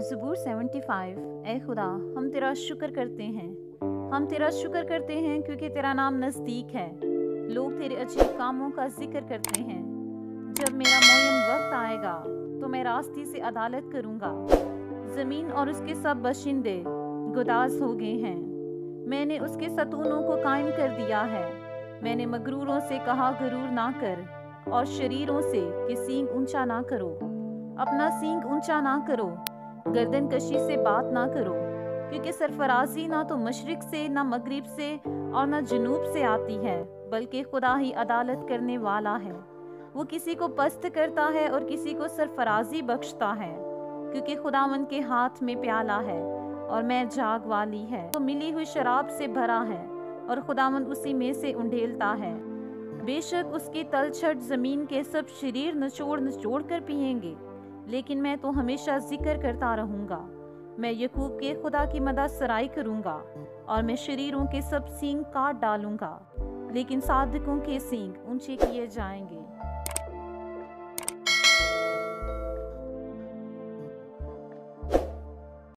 ज़बूर 75। ए खुदा, हम तेरा शुक्र करते हैं, हम तेरा शुक्र करते हैं क्योंकि तेरा नाम नज़दीक है। लोग तेरे अच्छे कामों का जिक्र करते हैं। जब मेरा मुअय्यन वक्त आएगा तो मैं रास्ते से अदालत करूँगा। ज़मीन और उसके सब बशिंदे गुदास हो गए हैं। मैंने उसके सतूनों को कायम कर दिया है। मैंने मगरूरों से कहा, गरूर ना कर, और शरीरों से कि सींग ऊंचा ना करो। अपना सींग ऊंचा ना करो, गर्दन कशी से बात ना करो, क्योंकि सरफराजी ना तो मशरिक से, ना मगरिब से और ना जनूब से आती है, बल्कि खुदा ही अदालत करने वाला है। वो किसी को पस्त करता है और किसी को सरफराजी बख्शता है, क्योंकि खुदावंद के हाथ में प्याला है और मैं जाग वाली है। वो मिली हुई शराब से भरा है और खुदावंद उसी में से उंडेलता है। बेशक उसकी तलछट जमीन के सब शरीर निचोड़ निचोड़ कर पिएंगे, लेकिन मैं तो हमेशा जिक्र करता रहूंगा। मैं यकूब के खुदा की मदद सराई करूंगा और मैं शरीरों के सब सींग काट डालूंगा, लेकिन सादिकों के सींग ऊंचे किए जाएंगे।